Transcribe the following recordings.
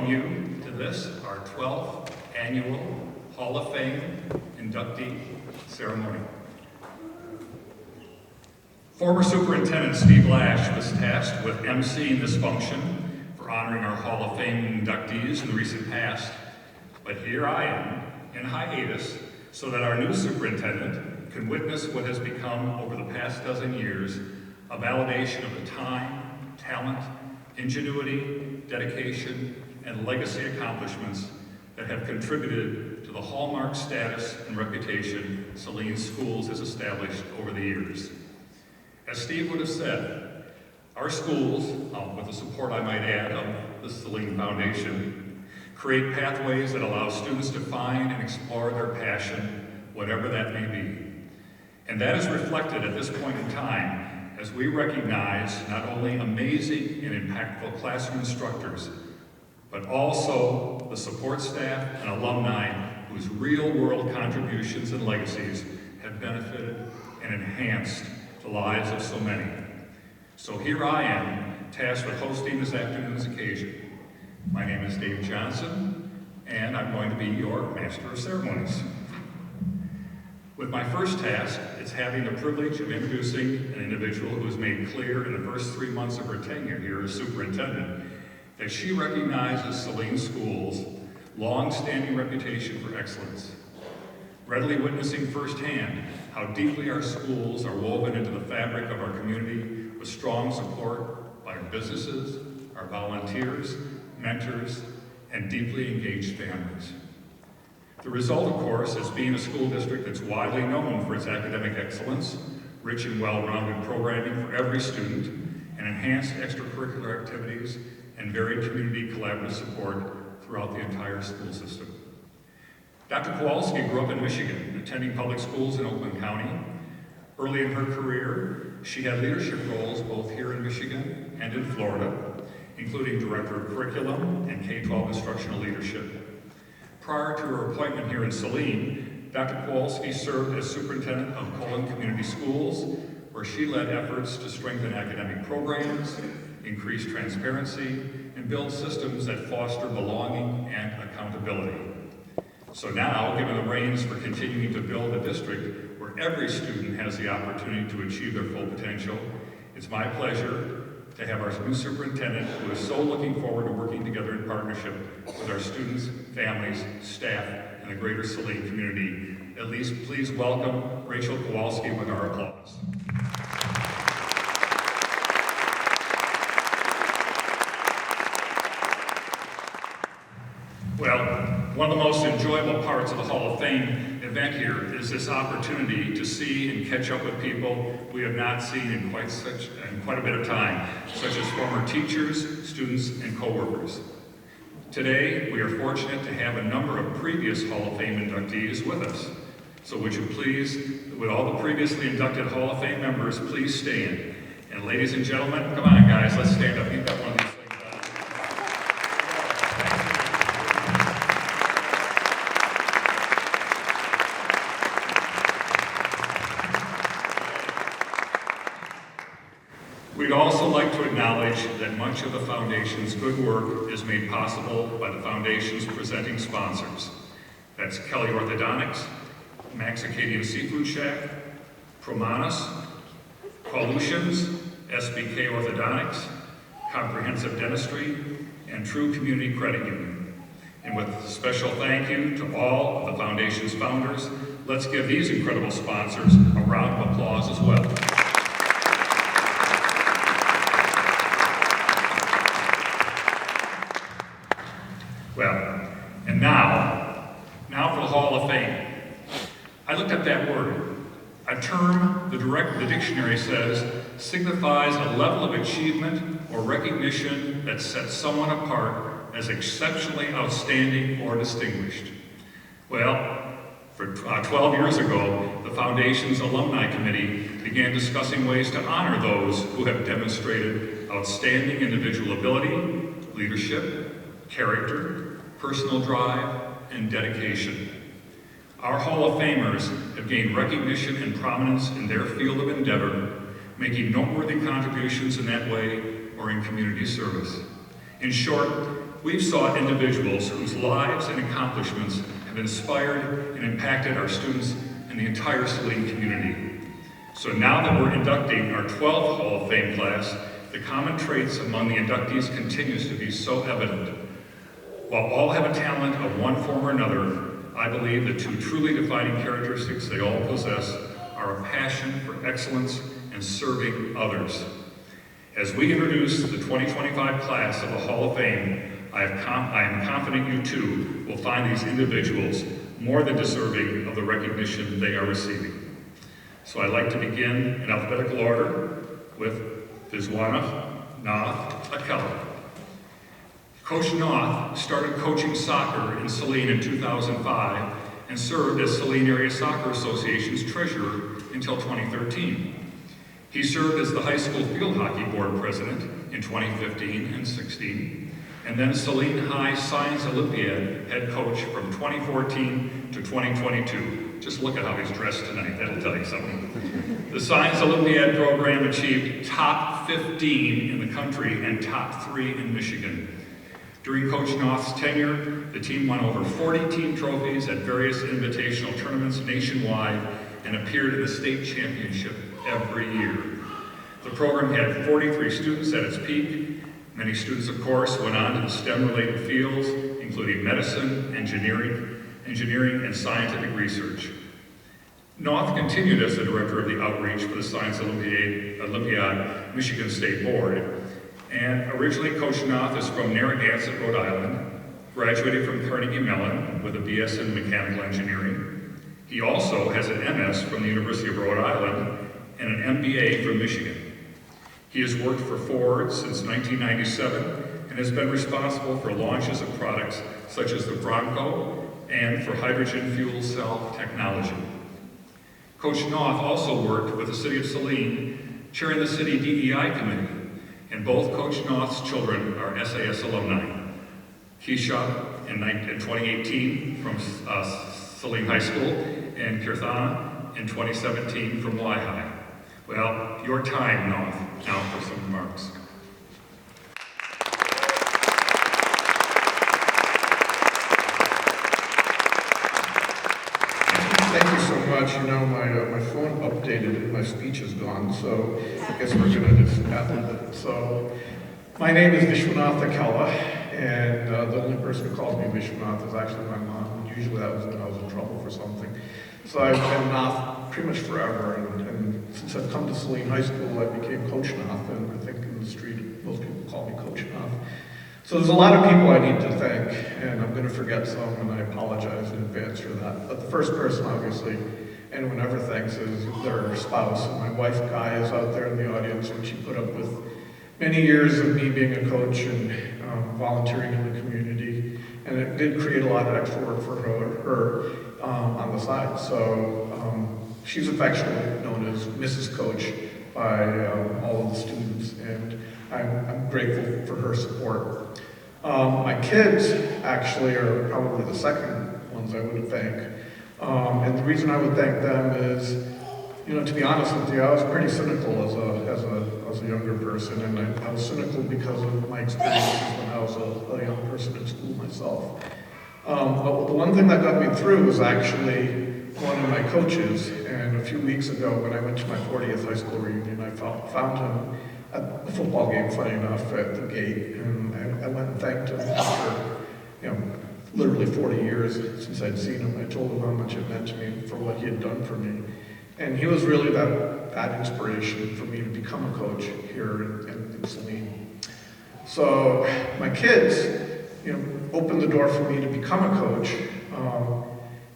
welcome you to this, our 12th annual Hall of Fame inductee ceremony. Former Superintendent Steve Lash was tasked with emceeing this function for honoring our Hall of Fame inductees in the recent past, but here I am in hiatus so that our new superintendent can witness what has become, over the past dozen years, a validation of the time, talent, ingenuity, dedication, and legacy accomplishments that have contributed to the hallmark status and reputation Saline Schools has established over the years. As Steve would have said, our schools, with the support I might add of the Saline Foundation, create pathways that allow students to find and explore their passion, whatever that may be. And that is reflected at this point in time as we recognize not only amazing and impactful classroom instructors, but also the support staff and alumni whose real-world contributions and legacies have benefited and enhanced the lives of so many. So here I am, tasked with hosting this afternoon's occasion. My name is Dave Johnson, and I'm going to be your Master of Ceremonies. With my first task, it's having the privilege of introducing an individual who has made clear in the first 3 months of her tenure here as superintendent that she recognizes Saline Schools' long-standing reputation for excellence, readily witnessing firsthand how deeply our schools are woven into the fabric of our community with strong support by our businesses, our volunteers, mentors, and deeply engaged families. The result, of course, is being a school district that's widely known for its academic excellence, rich and well-rounded programming for every student, and enhanced extracurricular activities and varied community collaborative support throughout the entire school system. Dr. Kowalski grew up in Michigan, attending public schools in Oakland County. Early in her career, she had leadership roles both here in Michigan and in Florida, including Director of Curriculum and K-12 Instructional Leadership. Prior to her appointment here in Saline, Dr. Kowalski served as Superintendent of Cullen Community Schools, where she led efforts to strengthen academic programs, increase transparency, and build systems that foster belonging and accountability. So now, given the reins for continuing to build a district where every student has the opportunity to achieve their full potential, it's my pleasure to have our new superintendent, who is so looking forward to working together in partnership with our students, families, staff, and the greater Saline community. At least please welcome Rachel Kowalski with our applause. Well, one of the most enjoyable parts of the Hall of Fame event here is this opportunity to see and catch up with people we have not seen in quite a bit of time, such as former teachers, students, and co-workers. Today, we are fortunate to have a number of previous Hall of Fame inductees with us. So would you please, with all the previously inducted Hall of Fame members, please stand. And ladies and gentlemen, come on guys, let's stand up. You've got one of these things on. We'd also like to acknowledge that much of the Foundation's good work is made possible by the Foundation's presenting sponsors. That's Kelly Orthodontics, Max Acadian Seafood Shack, Promanus, Qualutions, SBK Orthodontics, Comprehensive Dentistry, and True Community Credit Union. And with a special thank you to all of the Foundation's founders, let's give these incredible sponsors a round of applause as well. Well, and now for the Hall of Fame. I looked up that word. A term, the dictionary says, signifies a level of achievement or recognition that sets someone apart as exceptionally outstanding or distinguished. Well, for 12 years ago, the Foundation's Alumni Committee began discussing ways to honor those who have demonstrated outstanding individual ability, leadership, character, personal drive, and dedication. Our Hall of Famers have gained recognition and prominence in their field of endeavor, making noteworthy contributions in that way or in community service. In short, we've sought individuals whose lives and accomplishments have inspired and impacted our students and the entire Saline community. So now that we're inducting our 12th Hall of Fame class, the common traits among the inductees continues to be so evident. While all have a talent of one form or another, I believe the two truly defining characteristics they all possess are a passion for excellence and serving others. As we introduce the 2025 class of the Hall of Fame, I am confident you too will find these individuals more than deserving of the recognition they are receiving. So I'd like to begin in alphabetical order with Nath Akella. Coach Nath started coaching soccer in Saline in 2005 and served as Saline Area Soccer Association's treasurer until 2013. He served as the high school field hockey board president in 2015 and 16, and then Saline High Science Olympiad head coach from 2014 to 2022. Just look at how he's dressed tonight, that'll tell you something. The Science Olympiad program achieved top 15 in the country and top 3 in Michigan. During Coach Nath's tenure, the team won over 40 team trophies at various invitational tournaments nationwide and appeared in the state championship every year. The program had 43 students at its peak. Many students, of course, went on to the STEM-related fields, including medicine, engineering, and scientific research. Nath continued as the director of the outreach for the Science Olympiad Michigan State Board. And originally, Coach Nath is from Narragansett, Rhode Island, graduated from Carnegie Mellon with a BS in mechanical engineering. He also has an MS from the University of Rhode Island and an MBA from Michigan. He has worked for Ford since 1997 and has been responsible for launches of products such as the Bronco and for hydrogen fuel cell technology. Coach Nath also worked with the City of Saline, chairing the City DEI Committee. And both Coach Nath's children are SAS alumni. Keisha in 2018 from Saline High School, and Kirthana in 2017 from Y High. Well, your time, Nath. Now for some remarks. Thank you so much. You know, my phone updated and my speech is gone, so I guess we're going to just ad-lib it. So, my name is Vishwanath Akella, and the only person who calls me Vishwanath is actually my mom. Usually that was when I was in trouble for something. So I've been Nath pretty much forever, and since I've come to Saline High School, I became Coach Nath, and I think in the street most people call me Coach Nath. So there's a lot of people I need to thank, and I'm going to forget some, and I apologize in advance for that. But the first person, obviously, anyone ever thanks is their spouse. And my wife, Guy, is out there in the audience, and she put up with many years of me being a coach and volunteering in the community. And it did create a lot of extra work for her on the side. So she's affectionately known as Mrs. Coach by all of the students, and I'm grateful for her support. My kids actually are probably the second ones I would thank. And the reason I would thank them is, you know, to be honest with you, I was pretty cynical as a younger person, and I was cynical because of my experiences when I was a young person in school myself. But the one thing that got me through was actually one of my coaches, and a few weeks ago when I went to my 40th high school reunion, I found him at the football game, funny enough, at the gate, and I went and thanked him after, you know, literally 40 years since I'd seen him. I told him how much it meant to me for what he had done for me. And he was really that inspiration for me to become a coach here in Saline. So my kids, you know, opened the door for me to become a coach.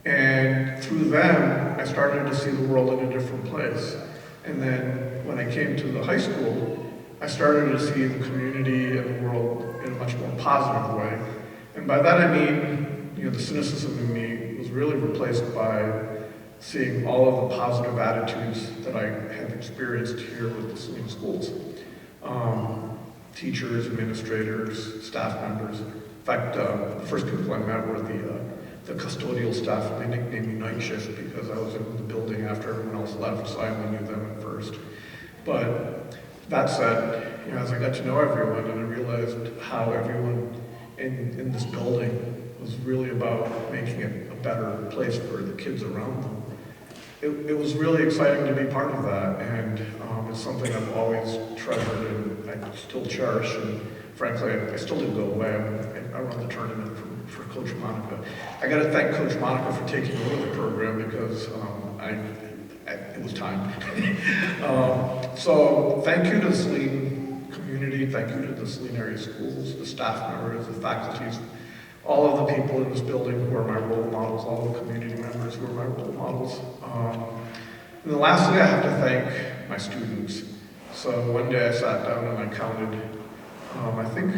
And through them, I started to see the world in a different place. And then when I came to the high school, I started to see the community and the world in a much more positive way. And by that I mean, you know, the cynicism in me was really replaced by seeing all of the positive attitudes that I have experienced here with the Saline schools. Teachers, administrators, staff members. In fact, the first people I met were the custodial staff, and they nicknamed me Night Shift because I was in the building after everyone else left, so I only knew them at first. But that said, you know, as I got to know everyone and I realized how everyone in this building was really about making it a better place for the kids around them. It was really exciting to be part of that, and it's something I've always treasured and I still cherish, and frankly, I still didn't go away. I run the tournament for Coach Monica. I gotta thank Coach Monica for taking over the program because it was time. So thank you to the Saline community, thank you to the Saline area schools, the staff members, the faculties, all of the people in this building who are my role models, all the community members who are my role models. And then lastly, I have to thank my students. So one day I sat down and I counted, I think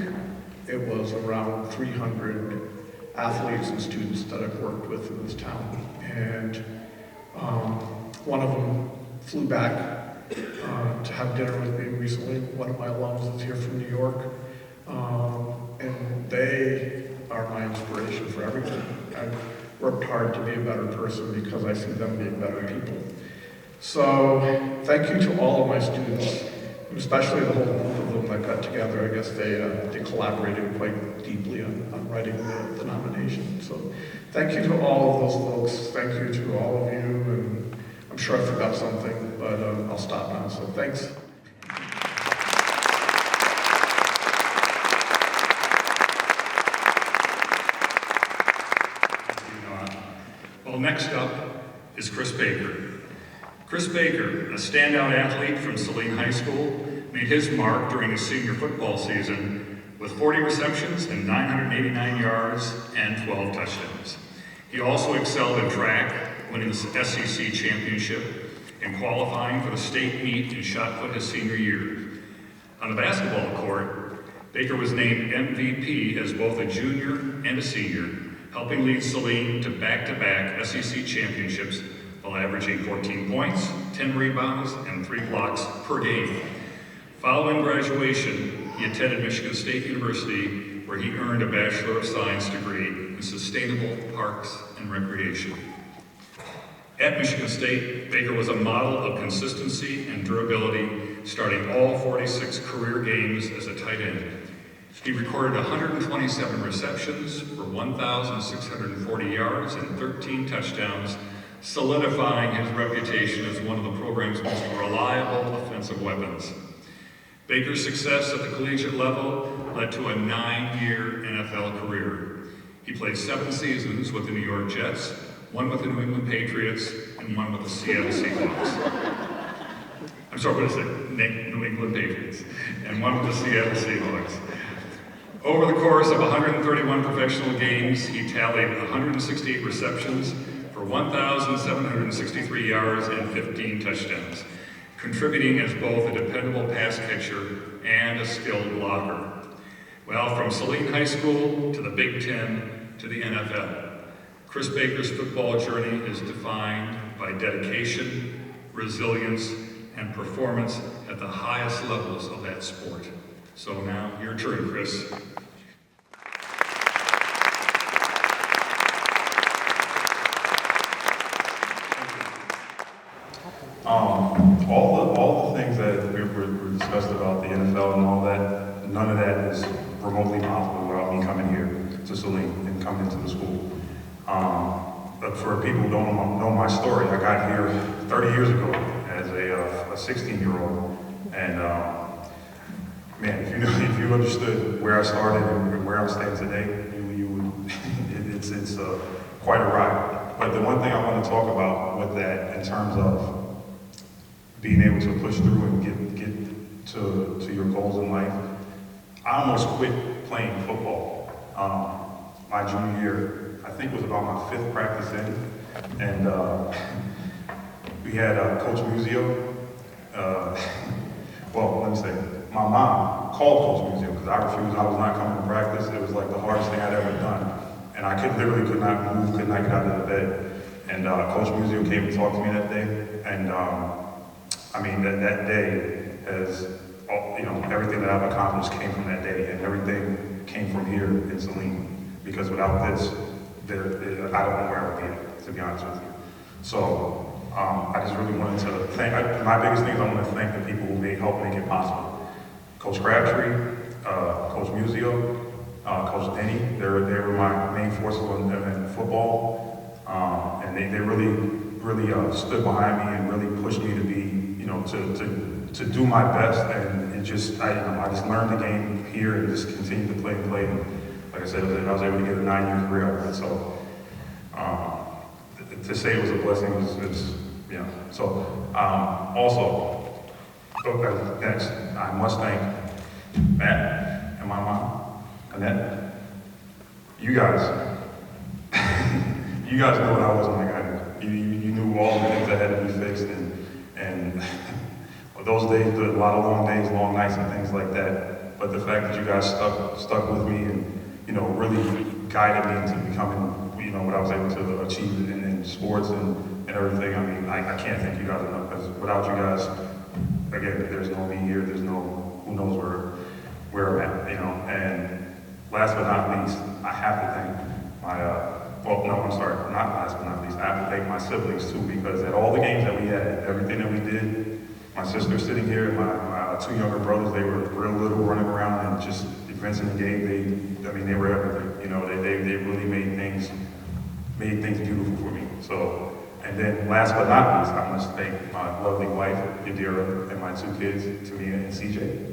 it was around 300 athletes and students that I've worked with in this town. And one of them flew back to have dinner with me recently. One of my alums is here from New York. And they are my inspiration for everything. I've worked hard to be a better person because I see them being better people. So thank you to all of my students, especially the whole group of them that got together. I guess they collaborated quite deeply on writing the nomination. So thank you to all of those folks. Thank you to all of you. And I'm sure I forgot something, but I'll stop now. So thanks. Well, next up is Chris Baker. Chris Baker, a standout athlete from Saline High School, made his mark during his senior football season with 40 receptions and 989 yards and 12 touchdowns. He also excelled in track, winning the SEC championship and qualifying for the state meet in shot put his senior year. On the basketball court, Baker was named MVP as both a junior and a senior, helping lead Saline to back-to-back SEC championships while averaging 14 points, 10 rebounds, and 3 blocks per game. Following graduation, he attended Michigan State University, where he earned a Bachelor of Science degree in Sustainable Parks and Recreation. At Michigan State, Baker was a model of consistency and durability, starting all 46 career games as a tight end. He recorded 127 receptions for 1,640 yards and 13 touchdowns, solidifying his reputation as one of the program's most reliable offensive weapons. Baker's success at the collegiate level led to a 9-year NFL career. He played 7 seasons with the New York Jets, 1 with the New England Patriots, and 1 with the Seattle Seahawks. I'm sorry, what is it? New England Patriots, and 1 with the Seattle Seahawks. Over the course of 131 professional games, he tallied 168 receptions for 1,763 yards and 15 touchdowns, contributing as both a dependable pass catcher and a skilled blocker. Well, from Saline High School to the Big Ten to the NFL, Chris Baker's football journey is defined by dedication, resilience, and performance at the highest levels of that sport. So now, your turn, Chris. All the things that were discussed about the NFL and all that, none of that is remotely possible without me coming here to Saline and coming into the school. But for people who don't know my story, I got here 30 years ago as a 16-year-old, and man, if you understood where I started and where I stand today, you would it's quite a ride. But the one thing I want to talk about with that, in terms of being able to push through and get to your goals in life, I almost quit playing football. My junior year, I think, was about my 5th practice in, and we had Coach Musio. Well, let me say, my mom called Coach Musio because I refused. I was not coming to practice. It was like the hardest thing I'd ever done, and I literally could not move, could not get out of the bed. And Coach Musio came and talked to me that day, and I mean, that day has, everything that I've accomplished came from that day, and everything came from here in Saline. Because without this, I don't know where I would be at, to be honest with you. So I just really wanted to thank, my biggest thing is I want to thank the people who helped make it possible. Coach Crabtree, Coach Musio, Coach Denny. They were my main forces in football, and they really stood behind me and really pushed me to be, to do my best. And it just, I just learned the game here and just continued to play and play. And like I said, I was able to get a 9-year career out of it. So to say it was a blessing is So also, next, I must thank Matt and my mom, Annette. You guys, you guys knew what I wasn't like I knew. You knew all the things that had to be fixed, and those days, a lot of long days, long nights, and things like that. But the fact that you guys stuck with me and really guided me into becoming what I was able to achieve in sports and everything. I mean, I can't thank you guys enough, because without you guys, again, there's no me here. There's no who knows where I'm at, And last but not least, I have to thank my not last but not least, I have to thank my siblings too, because at all the games that we had, everything that we did, my sister sitting here, my 2 younger brothers, they were real little, running around, and just Vincent and Gabe, they were everything. They really made things beautiful for me. So, and then last but not least, I must thank my lovely wife, Yadira, and my 2 kids, Tamina and CJ.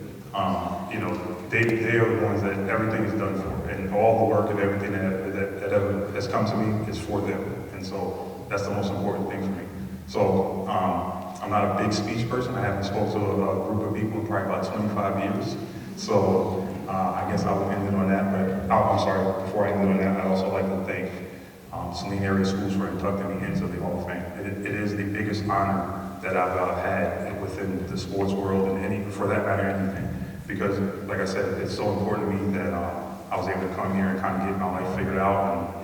They are the ones that everything is done for, and all the work and everything that ever has come to me is for them. And so that's the most important thing for me. So I'm not a big speech person. I haven't spoken to a group of people in probably about 25 years. So I guess I will end it on that. But I'm sorry, before I end it on that, I'd also like to thank Saline area schools for inducting me into the Hall of Fame. It is the biggest honor that I've had within the sports world, and for that matter, anything. Because, like I said, it's so important to me that I was able to come here and kind of get my life figured out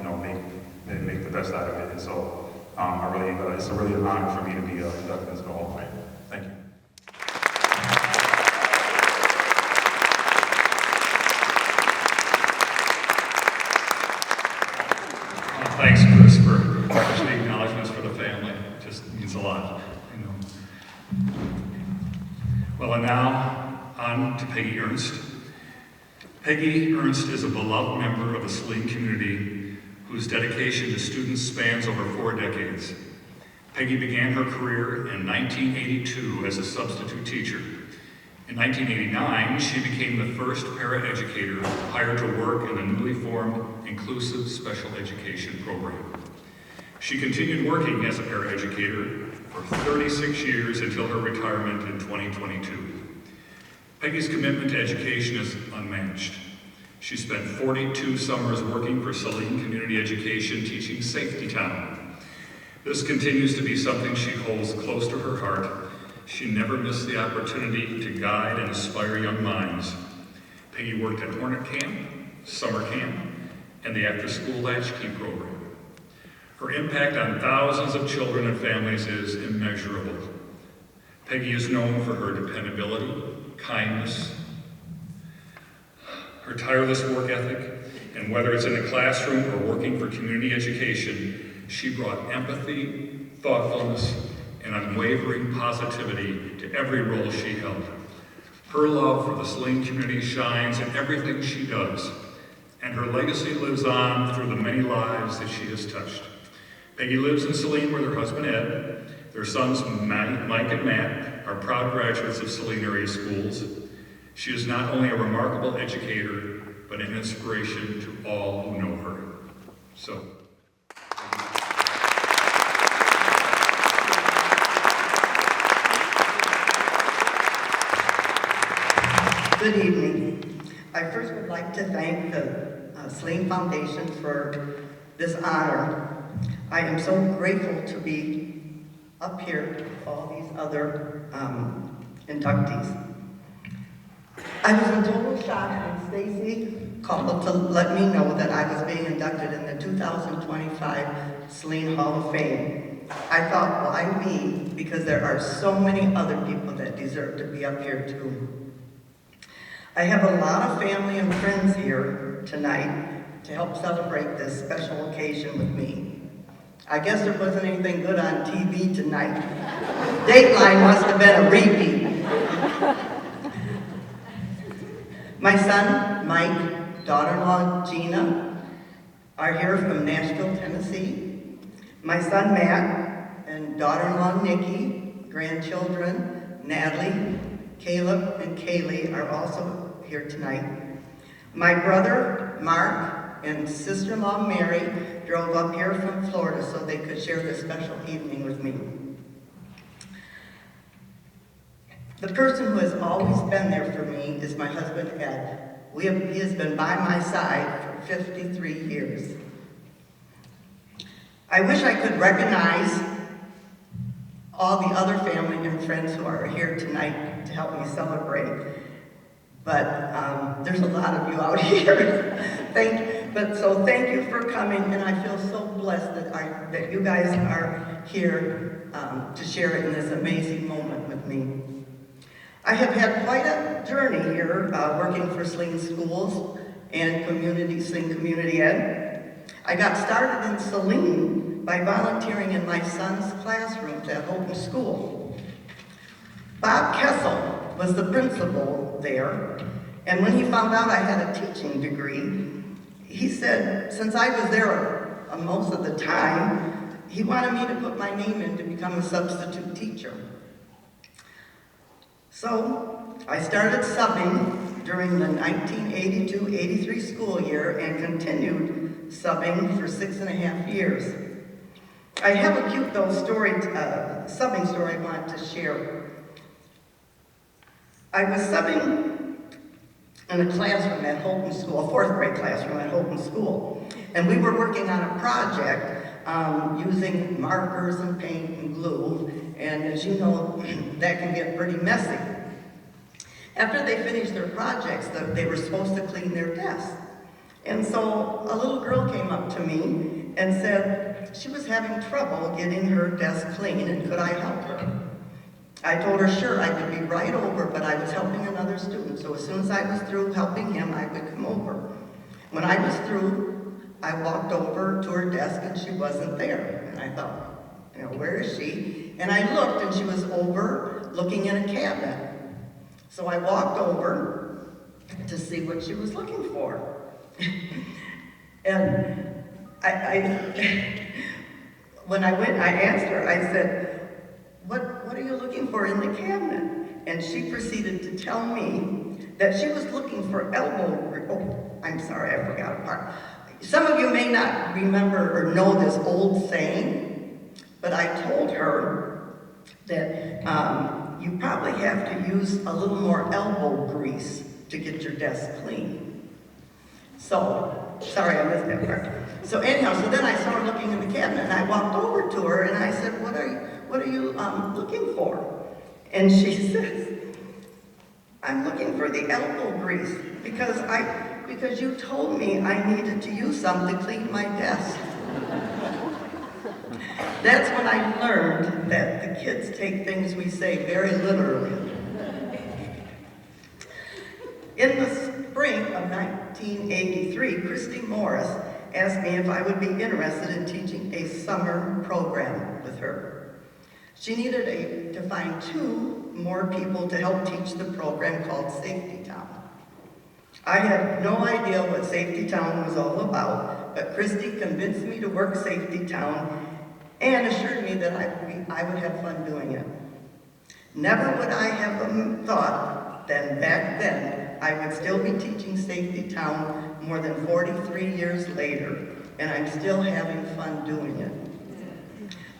and make the best out of it. And so, it's really an honor for me to be inducted into the Hall of Fame. Thank you. Thanks, Chris, for the acknowledgments for the family. It just means a lot, Well, and now on to Peggy Ernst. Peggy Ernst is a beloved member of the Saline community whose dedication to students spans over 4 decades. Peggy began her career in 1982 as a substitute teacher. In 1989, she became the first paraeducator hired to work in the newly formed Inclusive Special Education program. She continued working as a paraeducator for 36 years until her retirement in 2022. Peggy's commitment to education is unmatched. She spent 42 summers working for Saline Community Education, teaching Safety Town. This continues to be something she holds close to her heart. She never missed the opportunity to guide and inspire young minds. Peggy worked at Hornet Camp, Summer Camp, and the After School Latchkey program. Her impact on thousands of children and families is immeasurable. Peggy is known for her dependability, kindness, her tireless work ethic, and whether it's in a classroom or working for community education, she brought empathy, thoughtfulness, and unwavering positivity to every role she held. Her love for the Saline community shines in everything she does, and her legacy lives on through the many lives that she has touched. Peggy lives in Saline with her husband Ed. Their sons Mike and Matt are proud graduates of Saline area schools. She is not only a remarkable educator, but an inspiration to all who know her. So. Good evening. I first would like to thank the Saline Foundation for this honor. I am so grateful to be up here with all these other inductees. I was in total shock when Stacy called to let me know that I was being inducted in the 2025 Saline Hall of Fame. I thought, why me? Because there are so many other people that deserve to be up here too. I have a lot of family and friends here tonight to help celebrate this special occasion with me. I guess there wasn't anything good on TV tonight. Dateline must have been a repeat. My son, Mike, daughter-in-law Gina are here from Nashville, Tennessee. My son Matt and daughter-in-law Nikki, grandchildren Natalie, Caleb, and Kaylee are also here tonight. My brother Mark and sister-in-law Mary drove up here from Florida so they could share this special evening with me. The person who has always been there for me is my husband Ed. He has been by my side for 53 years. I wish I could recognize all the other family and friends who are here tonight to help me celebrate. But there's a lot of you out here. Thank you for coming, and I feel so blessed that you guys are here to share in this amazing moment with me. I have had quite a journey here working for Saline Schools and Saline Community Ed. I got started in Saline by volunteering in my son's classrooms at Houghton School. Bob Kessel was the principal there, and when he found out I had a teaching degree, he said, since I was there most of the time, he wanted me to put my name in to become a substitute teacher. So I started subbing during the 1982-83 school year and continued subbing for 6.5 years. I have a cute subbing story I want to share. I was subbing in a classroom at Houghton School, a 4th grade classroom at Houghton School, and we were working on a project using markers and paint and glue, and as you know, that can get pretty messy. After they finished their projects, they were supposed to clean their desks. And so a little girl came up to me and said she was having trouble getting her desk clean and could I help her? I told her sure, I could be right over, but I was helping another student, so as soon as I was through helping him, I would come over. When I was through, I walked over to her desk and she wasn't there. And I thought, where is she? And I looked and she was over looking in a cabinet. So I walked over to see what she was looking for. And when I went, I asked her, I said, what are you looking for in the cabinet? And she proceeded to tell me that she was looking for I'm sorry, I forgot a part. Some of you may not remember or know this old saying, but I told her that you probably have to use a little more elbow grease to get your desk clean. So, sorry I missed that part. So anyhow, so then I saw her looking in the cabinet and I walked over to her and I said, what are you looking for? And she says, I'm looking for the elbow grease because you told me I needed to use some to clean my desk. That's when I learned that the kids take things we say very literally. In the spring of 1983, Christy Morris asked me if I would be interested in teaching a summer program with her. She needed to find 2 more people to help teach the program called Safety Town. I had no idea what Safety Town was all about, but Christy convinced me to work Safety Town and assured me that I would have fun doing it. Never would I have thought that back then I would still be teaching Safety Town more than 43 years later, and I'm still having fun doing it.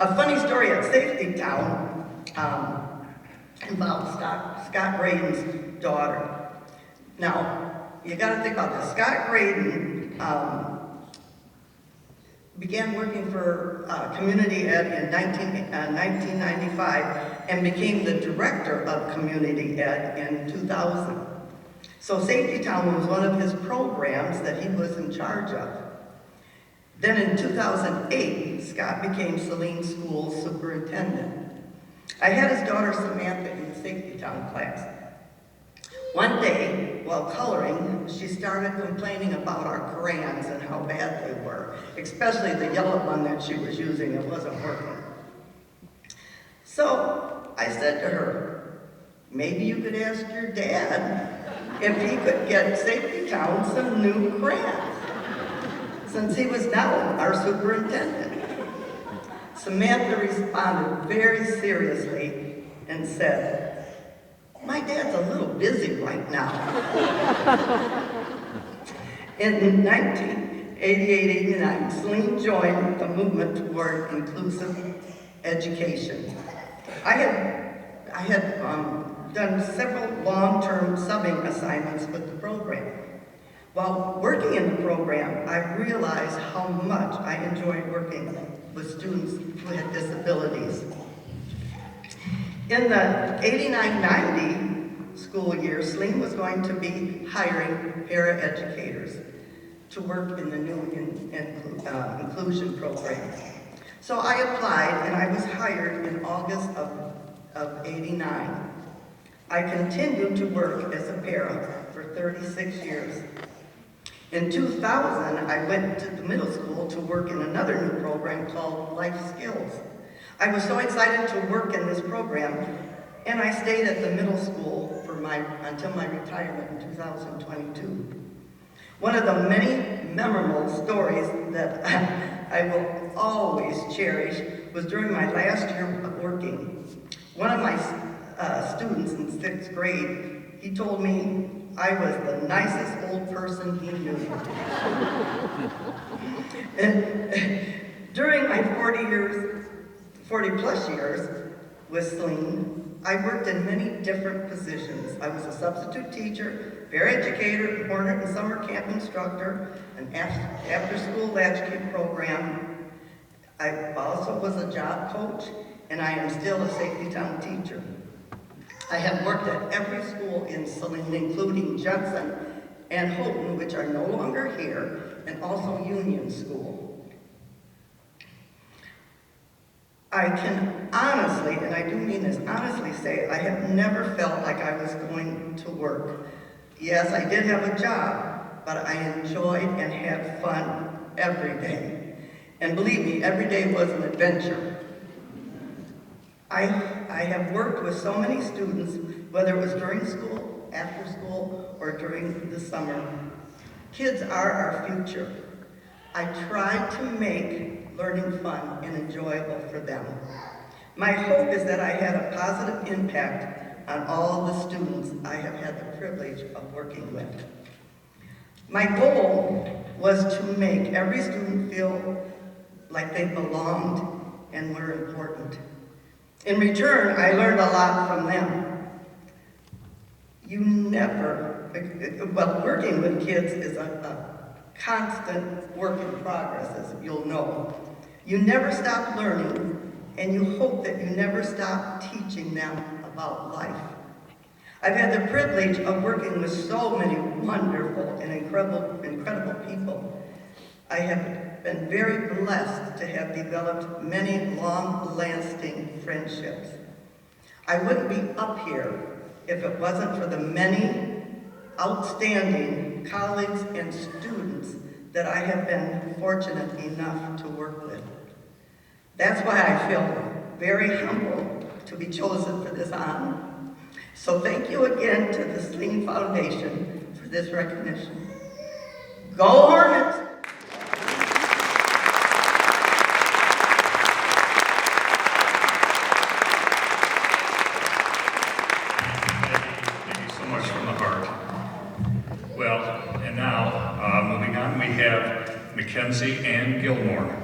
A funny story at Safety Town involves Scott Graydon's daughter. Now, you gotta think about this. Scott Graydon began working for Community Ed in 1995 and became the director of Community Ed in 2000. So Safety Town was one of his programs that he was in charge of. Then in 2008, Scott became Saline School's superintendent. I had his daughter Samantha in the Safety Town class. One day, while coloring, she started complaining about our crayons and how bad they were, especially the yellow one that she was using. It wasn't working. So I said to her, maybe you could ask your dad if he could get Safety Town some new crayons, since he was now our superintendent. Samantha responded very seriously and said, "My dad's a little busy right now." In 1988-89, Saline joined the movement toward inclusive education. I had done several long-term subbing assignments with the program. While working in the program, I realized how much I enjoyed working with students who had disabilities. In the 89-90 school year, Saline was going to be hiring para-educators to work in the new inclusion program. So I applied and I was hired in August of 89. I continued to work as a para for 36 years. In 2000, I went to the middle school to work in another new program called Life Skills. I was so excited to work in this program, and I stayed at the middle school until my retirement in 2022. One of the many memorable stories that I will always cherish was during my last year of working. One of my students in 6th grade, he told me I was the nicest old person he knew. And during my 40 plus years with Saline, I worked in many different positions. I was a substitute teacher, paraeducator, Hornet and summer camp instructor, an after-school latchkey program. I also was a job coach, and I am still a Safety Town teacher. I have worked at every school in Saline, including Judson and Houghton, which are no longer here, and also Union School. I can honestly, and I do mean this, honestly say I have never felt like I was going to work. Yes, I did have a job, but I enjoyed and had fun every day. And believe me, every day was an adventure. I have worked with so many students, whether it was during school, after school, or during the summer. Kids are our future. I try to make learning fun and enjoyable for them. My hope is that I had a positive impact on all the students I have had the privilege of working with. My goal was to make every student feel like they belonged and were important. In return, I learned a lot from them. Working with kids is a constant work in progress, as you'll know. You never stop learning, and you hope that you never stop teaching them about life. I've had the privilege of working with so many wonderful and incredible people. I have been very blessed to have developed many long-lasting friendships. I wouldn't be up here if it wasn't for the many outstanding colleagues and students that I have been fortunate enough to work with. That's why I feel very humbled to be chosen for this honor. So thank you again to the Saline Foundation for this recognition. Go Hornets! Thank you so much from the heart. Well, and now, moving on, we have Mackenzie Ann Gilmore.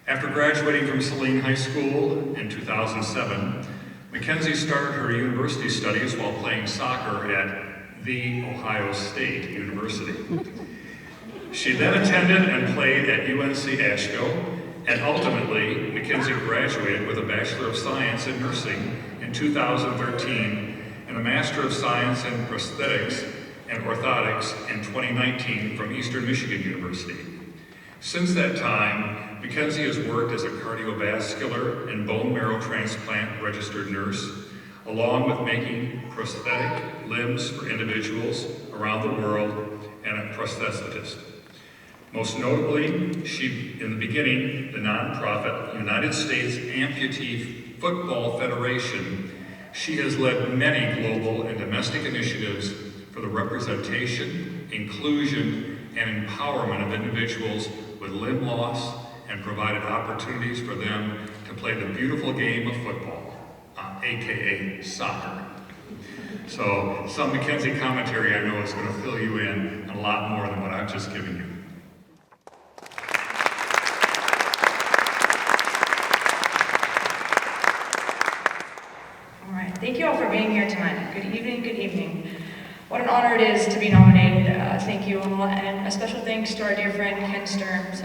After graduating from Saline High School in 2007, Mackenzie started her university studies while playing soccer at The Ohio State University. She then attended and played at UNC Asheville, and ultimately, Mackenzie graduated with a Bachelor of Science in Nursing in 2013 and a Master of Science in Prosthetics and Orthotics in 2019 from Eastern Michigan University. Since that time, Mackenzie has worked as a cardiovascular and bone marrow transplant registered nurse, along with making prosthetic limbs for individuals around the world and a prosthetist. Most notably, she, in the beginning, the nonprofit United States Amputee Football Federation She has led many global and domestic initiatives for the representation, inclusion, and empowerment of individuals with limb loss and provided opportunities for them to play the beautiful game of football, aka soccer. So some Mackenzie commentary I know is going to fill you in a lot more than what I've just given you. All right, thank you all for being here tonight. Good evening, good evening. What an honor it is to be nominated. Thank you all, and a special thanks to our dear friend Ken Stearns.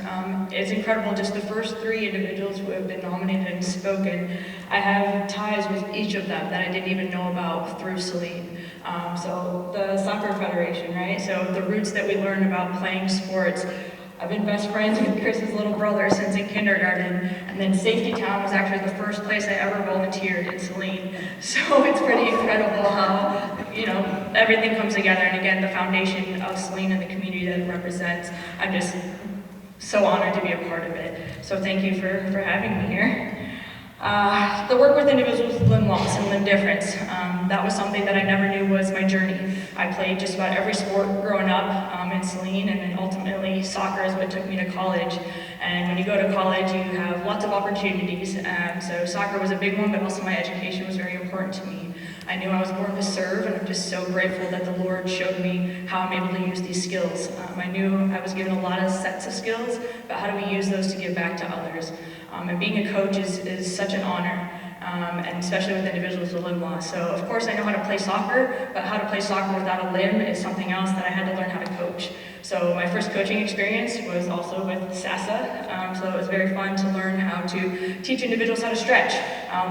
It's incredible, just the first 3 individuals who have been nominated and spoken. I have ties with each of them that I didn't even know about through Saline. So the Soccer Federation, right? So the roots that we learn about playing sports. I've been best friends with Chris's little brother since in kindergarten, and then Safety Town was actually the first place I ever volunteered in Saline. So it's pretty incredible how, everything comes together, and again, the foundation of Saline and the community that it represents. I'm just so honored to be a part of it. So thank you for having me here. The work with individuals with limb loss and limb difference, that was something that I never knew was my journey. I played just about every sport growing up in Saline, and then ultimately soccer is what took me to college. And when you go to college, you have lots of opportunities. So soccer was a big one, but also my education was very important to me. I knew I was born to serve, and I'm just so grateful that the Lord showed me how I'm able to use these skills. I knew I was given a lot of sets of skills, but how do we use those to give back to others? And being a coach is such an honor, and especially with individuals with limb loss. So of course I know how to play soccer, but how to play soccer without a limb is something else that I had to learn how to coach. So my first coaching experience was also with SASA, so it was very fun to learn how to teach individuals how to stretch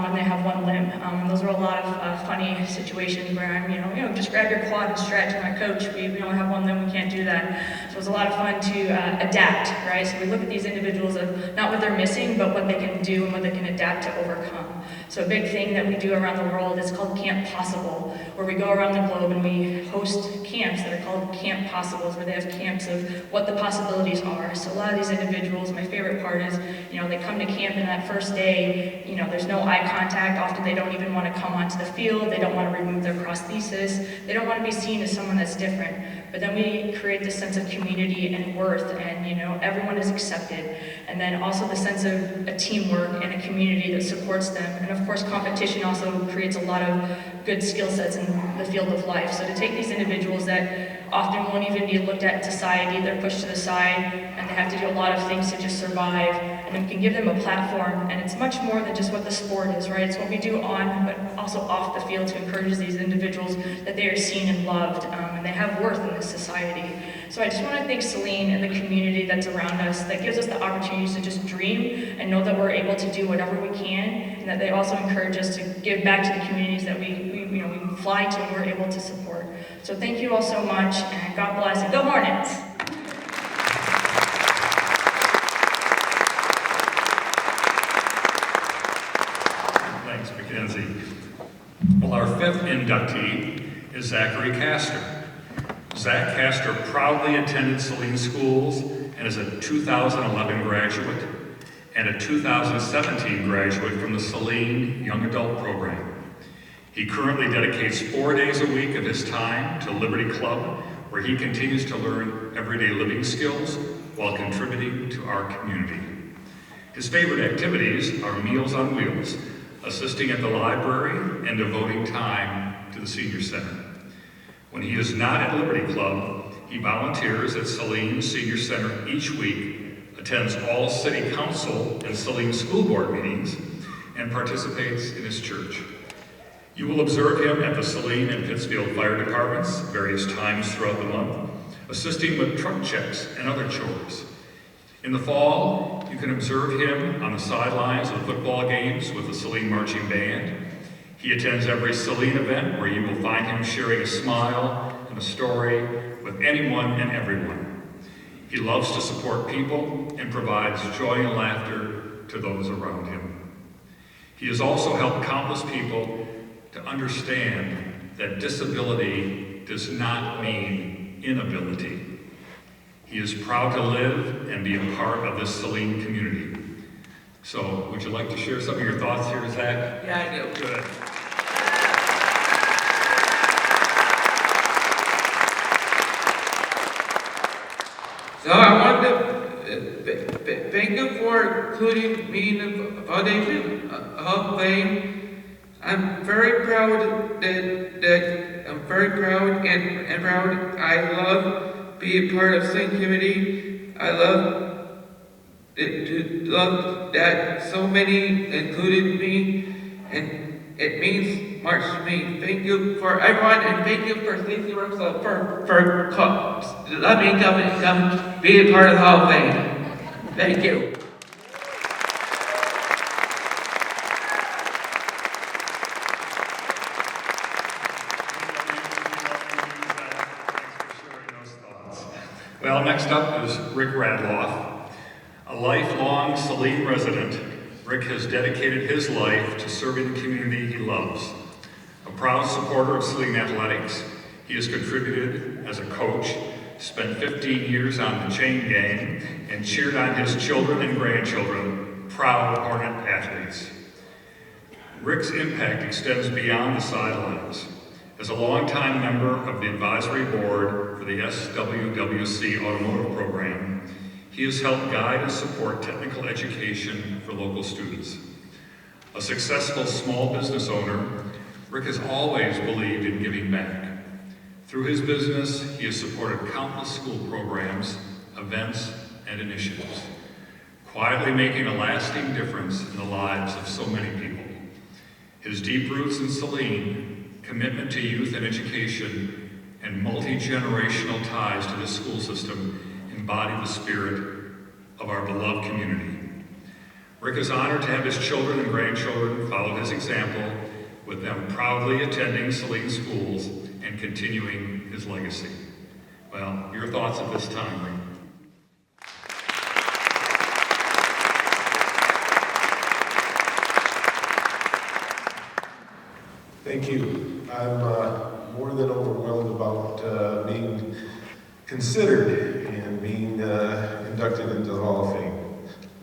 when they have one limb. And those were a lot of funny situations where I'm, just grab your quad and stretch. And my coach, we only have one limb, we can't do that. So it was a lot of fun to adapt, right? So we look at these individuals of not what they're missing, but what they can do and what they can adapt to overcome. So a big thing that we do around the world is called Camp Possible, where we go around the globe and we host camps that are called Camp Possibles, where they have camps of what the possibilities are. So a lot of these individuals, my favorite part is, they come to camp and that first day, there's no eye contact. Often they don't even want to come onto the field. They don't want to remove their prosthesis. They don't want to be seen as someone that's different. But then we create this sense of community and worth, and everyone is accepted. And then also the sense of a teamwork and a community that supports them. And of course, competition also creates a lot of good skill sets in the field of life. So to take these individuals that often won't even be looked at in society, they're pushed to the side, and they have to do a lot of things to just survive, and then we can give them a platform, and it's much more than just what the sport is, right? It's what we do on, but also off the field to encourage these individuals that they are seen and loved, and they have worth in this society. So I just want to thank Saline and the community that's around us that gives us the opportunities to just dream and know that we're able to do whatever we can, and that they also encourage us to give back to the communities that we fly to and we're able to support. So thank you all so much, and God bless, and go Hornets! Thanks, Mackenzie. Well, our 5th inductee is Zachary Castor. Zach Castor proudly attended Saline schools and is a 2011 graduate and a 2017 graduate from the Saline Young Adult Program. He currently dedicates 4 days a week of his time to Liberty Club, where he continues to learn everyday living skills while contributing to our community. His favorite activities are Meals on Wheels, assisting at the library, and devoting time to the Senior Center. When he is not at Liberty Club, he volunteers at Saline Senior Center each week, attends all City Council and Saline School Board meetings, and participates in his church. You will observe him at the Saline and Pittsfield Fire Departments various times throughout the month, assisting with truck checks and other chores. In the fall, you can observe him on the sidelines of football games with the Saline Marching Band. He attends every Saline event where you will find him sharing a smile and a story with anyone and everyone. He loves to support people and provides joy and laughter to those around him. He has also helped countless people to understand that disability does not mean inability. He is proud to live and be a part of this Saline community. So, would you like to share some of your thoughts here, Zach? Yeah, I do. Good. So I want to thank you for including me in the Foundation Hall of Fame. I'm very proud that I'm very proud and proud. I love being part of Saline community. I love that so many included me, and it means much to me. Thank you for everyone, and thank you for Stacey Russell for letting me come be a part of the Hall of Fame. Thank you. Well, next up is Rick Radloff. A lifelong Saline resident, Rick has dedicated his life to serving the community he loves. A proud supporter of Saline athletics, he has contributed as a coach, spent 15 years on the chain gang, and cheered on his children and grandchildren, proud Hornet athletes. Rick's impact extends beyond the sidelines. As a longtime member of the advisory board for the SWWC Automotive Program, he has helped guide and support technical education for local students. A successful small business owner, Rick has always believed in giving back. Through his business, he has supported countless school programs, events, and initiatives, quietly making a lasting difference in the lives of so many people. His deep roots in Saline, commitment to youth and education, and multi-generational ties to the school system embody the spirit of our beloved community. Rick is honored to have his children and grandchildren follow his example, with them proudly attending Saline schools and continuing his legacy. Well, your thoughts at this time, Rick? Thank you. I'm more than overwhelmed about being considered and being inducted into the Hall of Fame.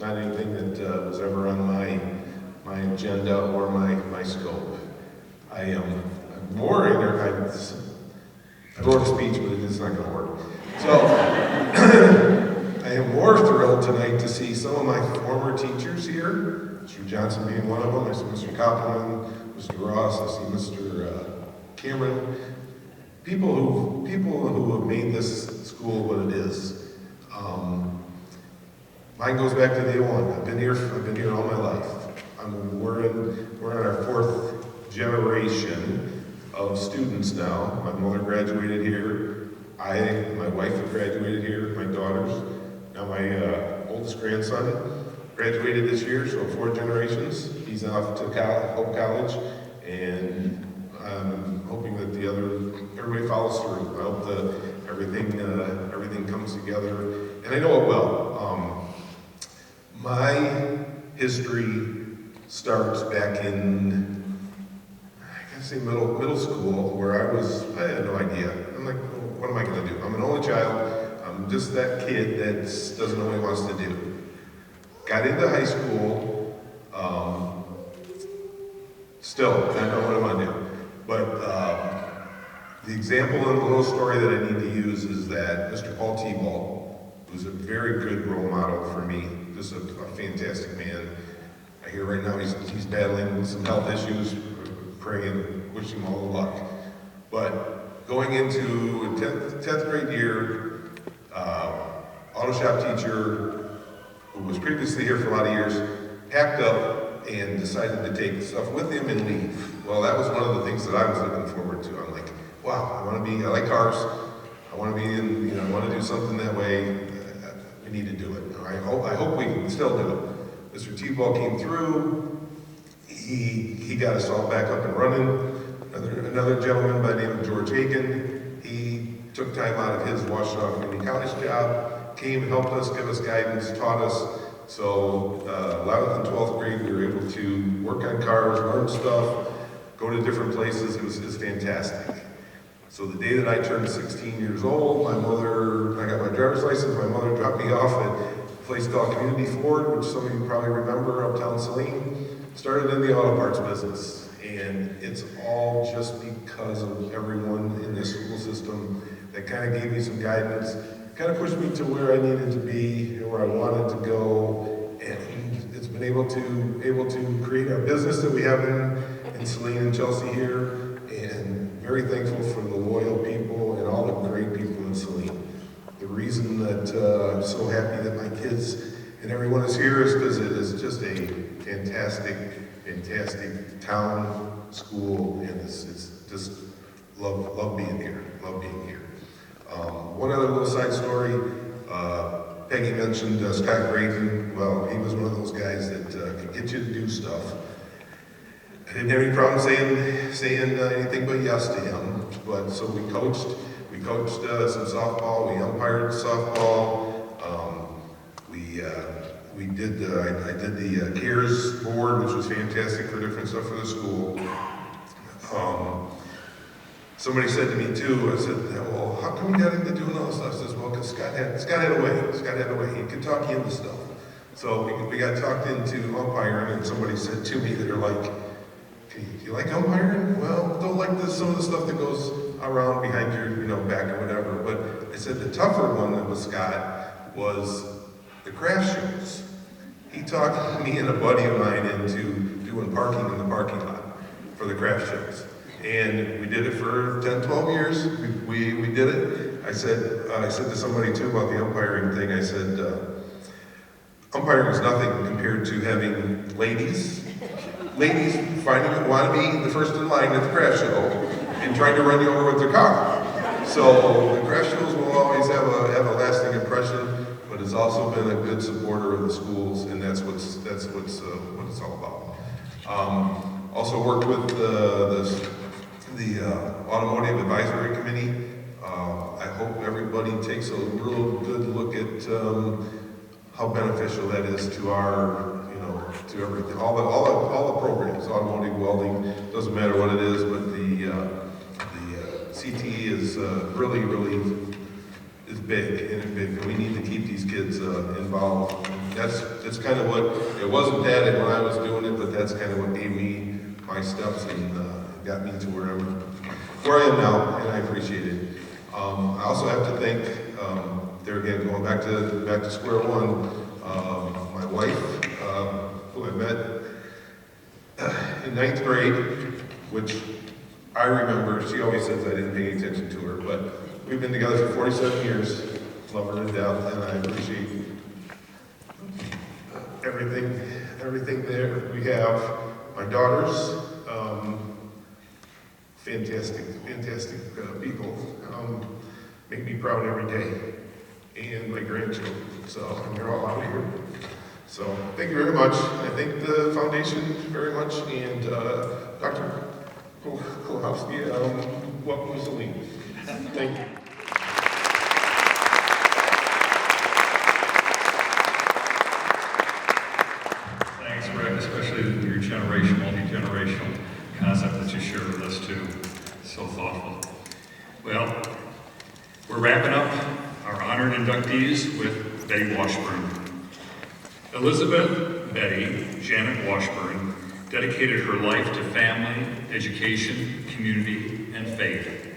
Not anything that was ever on my agenda or my scope. I'm more I wrote a speech, but it's not going to work. So I am more thrilled tonight to see some of my former teachers here. Mr. Johnson being one of them. I see Mr. Koppelman, Mr. Ross, I see Mr. Cameron. People who have made this school what it is. Mine goes back to day one. I've been here all my life. We're in our fourth generation of students now. My mother graduated here. My wife graduated here. My daughters. Now my oldest grandson graduated this year, so 4 generations. He's off to Hope College, and I'm hoping that everybody follows through. I hope that everything comes together, and I know it will. My history starts back in, I gotta say middle school, where I had no idea. I'm like, what am I gonna do? I'm an only child. I'm just that kid that doesn't know what he wants to do. Got into high school, still, I know what I want to do. But the example and the little story that I need to use is that Mr. Paul T-Ball, who's a very good role model for me, just a fantastic man. I hear right now he's battling some health issues, praying and wishing him all the luck. But going into a 10th grade year, auto shop teacher, who was previously here for a lot of years, packed up and decided to take stuff with him and leave. Well, that was one of the things that I was looking forward to. I'm like, wow, I like cars. I want to be in, I want to do something that way. We need to do it. I hope we can still do it. Mr. T-Ball came through. He got us all back up and running. Another gentleman by the name of George Aiken, he took time out of his Washtenaw Community College job, came, helped us, give us guidance, taught us. So 11th and 12th grade, we were able to work on cars, learn stuff, go to different places. It was fantastic. So the day that I turned 16 years old, I got my driver's license, my mother dropped me off at a place called Community Ford, which some of you probably remember, uptown Saline. Started in the auto parts business. And it's all just because of everyone in this school system that kind of gave me some guidance. kind of pushed me to where I needed to be and where I wanted to go. And it's been able to create our business that we have in Saline and Chelsea here. And very thankful for the loyal people and all the great people in Saline. The reason that I'm so happy that my kids and everyone is here is because it is just a fantastic town, school, and it's just love being here, One other little side story, Peggy mentioned Scott Graydon. Well, he was one of those guys that could get you to do stuff. I didn't have any problem saying anything but yes to him. But so we coached some softball, we umpired softball, I did the CARES board, which was fantastic for different stuff for the school. Somebody said to me too, I said, well, how come you got into doing all this stuff? I says, well, because Scott had a way. He could talk you into stuff. So we got talked into umpiring, and somebody said to me that they're like, okay, do you like umpiring? Well, don't like some of the stuff that goes around behind your back or whatever. But I said the tougher one that was Scott was the craft shows. He talked me and a buddy of mine into doing parking in the parking lot for the craft shows. And we did it for 10, 12 years. We did it. I said to somebody too about the umpiring thing, I said, umpiring is nothing compared to having ladies want to be the first in line at the craft show and trying to run you over with their car. So the craft shows will always have a lasting impression, but it's also been a good supporter of the schools, and that's what it's all about. Also worked with the Automotive Advisory Committee. I hope everybody takes a real good look at how beneficial that is to our, to everything, all the programs, automotive, welding, doesn't matter what it is, but the CTE is really is big, and we need to keep these kids involved. That's kind of what, it wasn't that when I was doing it, but that's kind of what gave me my steps and got me to where I am now, and I appreciate it. I also have to thank, there again, going back to square one, my wife, who I met in 9th grade, which I remember, she always says I didn't pay attention to her, but we've been together for 47 years, love her to death, and I appreciate everything there we have. My daughters, fantastic people, make me proud every day, and my grandchildren, so, and they're all out here. So, thank you very much. I thank the foundation very much, and Dr. Kulowski, welcome to Saline. Thank you. Thanks, Rick, especially your multi-generational concept that you shared with us too. So thoughtful. Well, we're wrapping up our honored inductees with Betty Washburn. Elizabeth Betty Janet Washburn dedicated her life to family, education, community, and faith.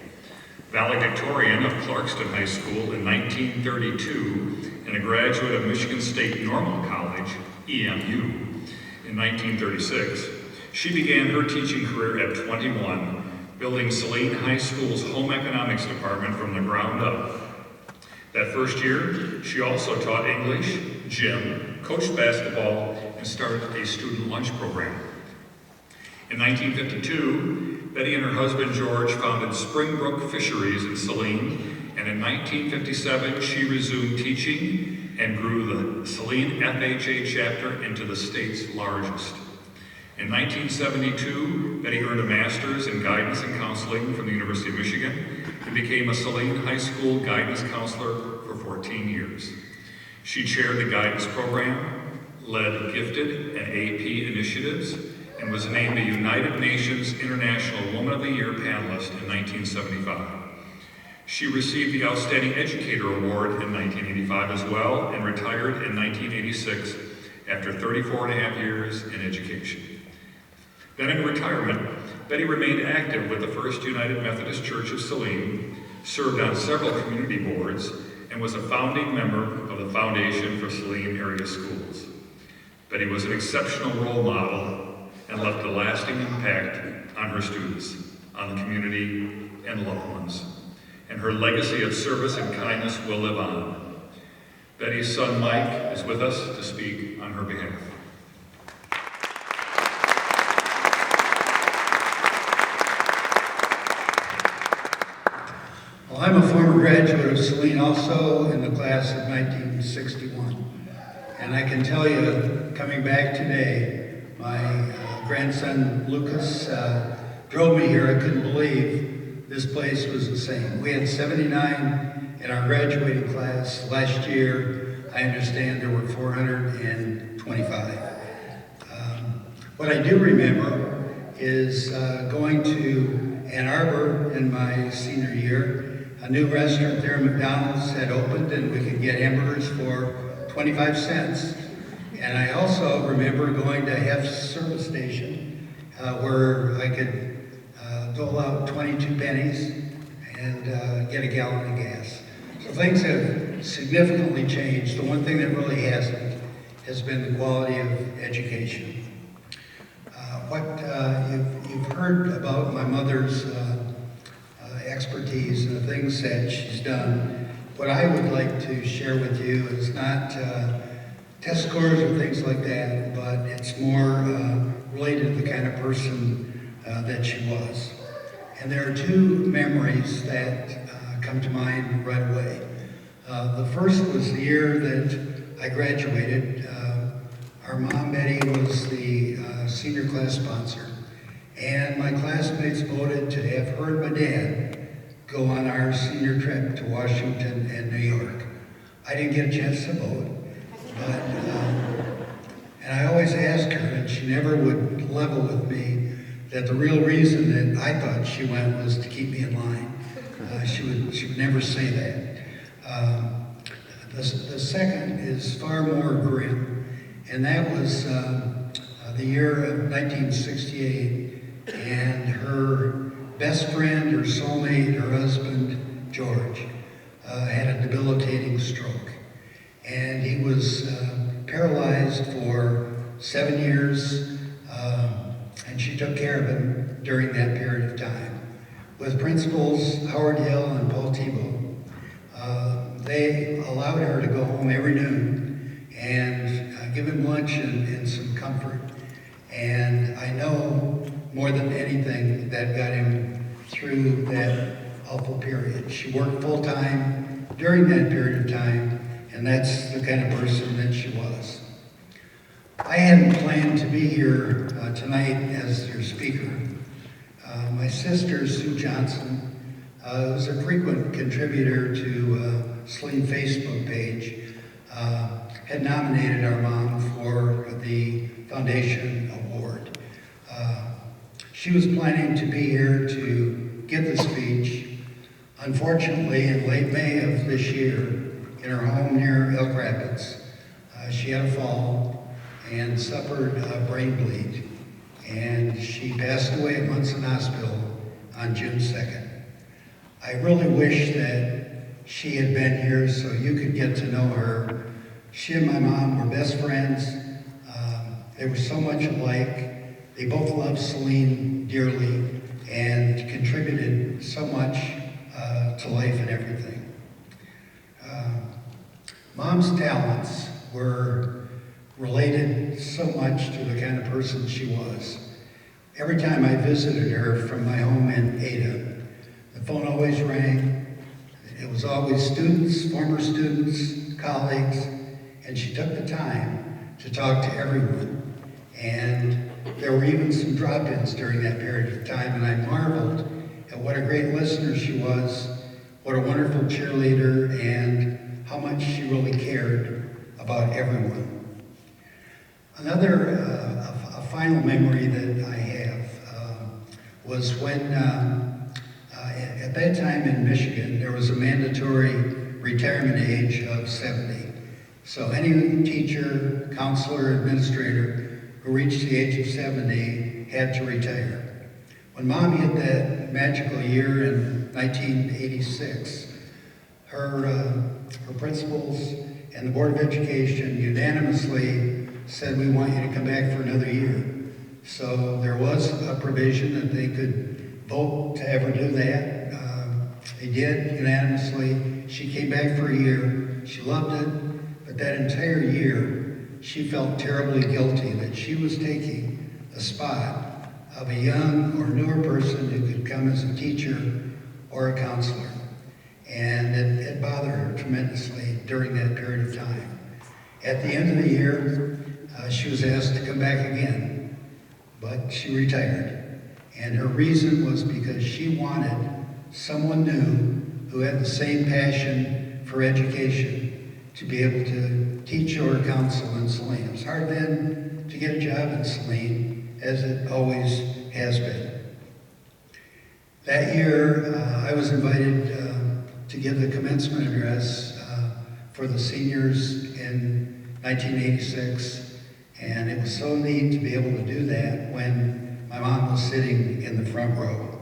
Valedictorian of Clarkston High School in 1932 and a graduate of Michigan State Normal College, EMU, in 1936, she began her teaching career at 21, building Saline High School's home economics department from the ground up. That first year, she also taught English, gym, coached basketball, and started a student lunch program. In 1952, Betty and her husband George founded Springbrook Fisheries in Saline, and in 1957, she resumed teaching and grew the Saline FHA chapter into the state's largest. In 1972, Betty earned a master's in guidance and counseling from the University of Michigan and became a Saline High School guidance counselor for 14 years. She chaired the guidance program, led gifted and AP initiatives, and was named a United Nations International Woman of the Year panelist in 1975. She received the Outstanding Educator Award in 1985 as well, and retired in 1986 after 34 and a half years in education. Then in retirement, Betty remained active with the First United Methodist Church of Saline, served on several community boards, and was a founding member of the Foundation for Saline Area Schools. Betty was an exceptional role model and left a lasting impact on her students, on the community, and loved ones. And her legacy of service and kindness will live on. Betty's son Mike is with us to speak on her behalf. Well, I'm a former graduate of Saline, also in the class of 1961. And I can tell you, coming back today, my grandson Lucas drove me here. I couldn't believe this place was the same. We had 79 in our graduating class. Last year, I understand there were 425. What I do remember is going to Ann Arbor in my senior year. A new restaurant there, McDonald's, had opened, and we could get hamburgers for 25 cents. And I also remember going to Hef's service station where I could dole out 22 pennies and get a gallon of gas. So things have significantly changed. The one thing that really hasn't has been the quality of education. What you've heard about my mother's expertise and the things that she's done. What I would like to share with you is not test scores or things like that, but it's more related to the kind of person that she was. And there are two memories that come to mind right away. The first was the year that I graduated. Our mom, Betty, was the senior class sponsor. And my classmates voted to have her and my dad go on our senior trip to Washington and New York. I didn't get a chance to vote, but, and I always asked her, and she never would level with me, that the real reason that I thought she went was to keep me in line. She would never say that. The second is far more grim, and that was the year of 1968, and her best friend, her soulmate, her husband, George, had a debilitating stroke. And he was paralyzed for 7 years, and she took care of him during that period of time. With Principals Howard Hill and Paul Tebow, they allowed her to go home every noon and give him lunch and some comfort. And I know more than anything that got him through that awful period. She worked full-time during that period of time, and that's the kind of person that she was. I hadn't planned to be here tonight as your speaker. My sister, Sue Johnson, who's a frequent contributor to Saline Facebook page, had nominated our mom for the Foundation Award. She was planning to be here to give the speech. Unfortunately, in late May of this year, in her home near Elk Rapids, she had a fall and suffered a brain bleed. And she passed away at Munson Hospital on June 2nd. I really wish that she had been here so you could get to know her. She and my mom were best friends. They were so much alike. They both loved Saline dearly and contributed so much to life and everything. Mom's talents were related so much to the kind of person she was. Every time I visited her from my home in Ada, the phone always rang. It was always students, former students, colleagues, and she took the time to talk to everyone. And there were even some drop-ins during that period of time, and I marveled at what a great listener she was, what a wonderful cheerleader, and how much she really cared about everyone. Another, a final memory that I have was when, at that time in Michigan, there was a mandatory retirement age of 70. So any teacher, counselor, administrator who reached the age of 70 had to retire. When Mom hit that magical year in 1986, her principals and the Board of Education unanimously said, we want you to come back for another year. So there was a provision that they could vote to ever do that. They did unanimously. She came back for a year. She loved it, but that entire year, she felt terribly guilty that she was taking the spot of a young or newer person who could come as a teacher or a counselor. And it bothered her tremendously during that period of time. At the end of the year, she was asked to come back again, but she retired. And her reason was because she wanted someone new who had the same passion for education to be able to teach or counsel in Saline. It was hard then to get a job in Saline, as it always has been. That year, I was invited to give the commencement address for the seniors in 1986, and it was so neat to be able to do that when my mom was sitting in the front row.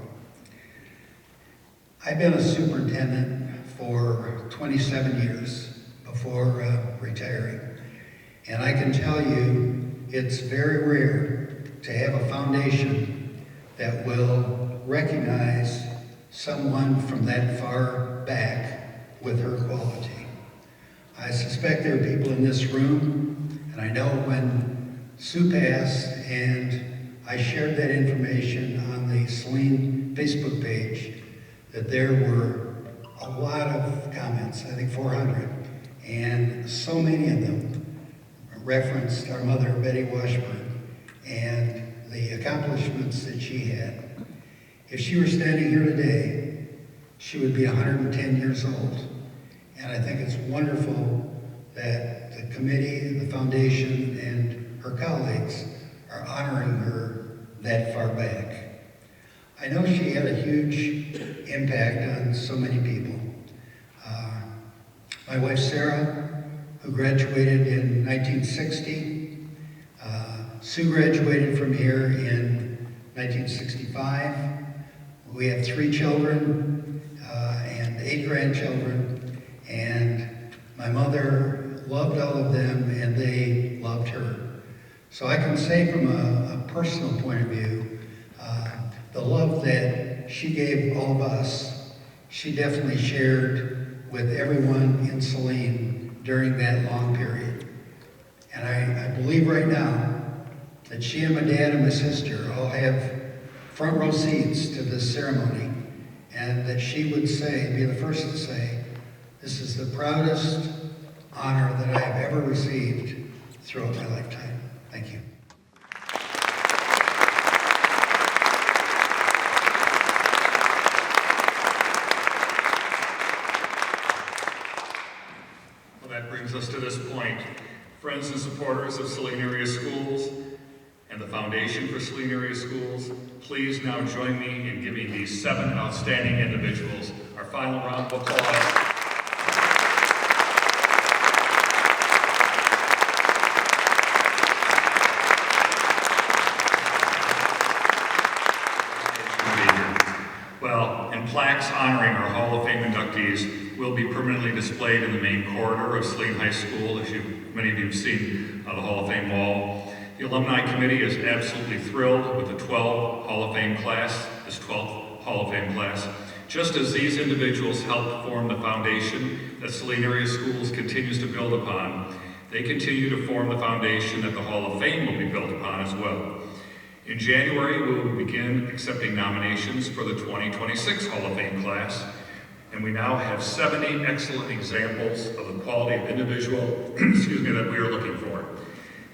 I've been a superintendent for 27 years before retiring, and I can tell you it's very rare to have a foundation that will recognize someone from that far back with her quality. I suspect there are people in this room, and I know when Sue passed and I shared that information on the Saline Facebook page, that there were a lot of comments, I think 400, and so many of them referenced our mother, Betty Washburn, and the accomplishments that she had. If she were standing here today, she would be 110 years old. And I think it's wonderful that the committee, the foundation, and her colleagues are honoring her that far back. I know she had a huge impact on so many people. My wife, Sarah, who graduated in 1960. Sue graduated from here in 1965. We have 3 children and 8 grandchildren, and my mother loved all of them, and they loved her. So I can say from a personal point of view, the love that she gave all of us, she definitely shared with everyone in Saline during that long period. And I believe right now that she and my dad and my sister all have front row seats to this ceremony, and that she would say, be the first to say, this is the proudest honor that I have ever received throughout my lifetime. Thank you. Well, that brings us to this point. Friends and supporters of Saline Area Schools and the Foundation for Saline Area Schools, please now join me in giving these 7 outstanding individuals our final round of applause. Well, and plaques honoring our Hall of Fame inductees will be permanently displayed in the main corridor of Saline High School, as many of you have seen the Hall of Fame wall. The Alumni Committee is absolutely thrilled with the 12th Hall of Fame class, this 12th Hall of Fame class. Just as these individuals helped form the foundation that Saline Area Schools continues to build upon, they continue to form the foundation that the Hall of Fame will be built upon as well. In January, we will begin accepting nominations for the 2026 Hall of Fame class, and we now have 70 excellent examples of the quality of individual that we are looking for.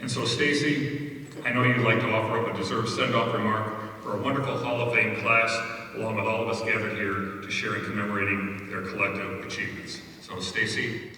And so, Stacy, I know you'd like to offer up a deserved send-off remark for a wonderful Hall of Fame class, along with all of us gathered here to share in commemorating their collective achievements. So, Stacy.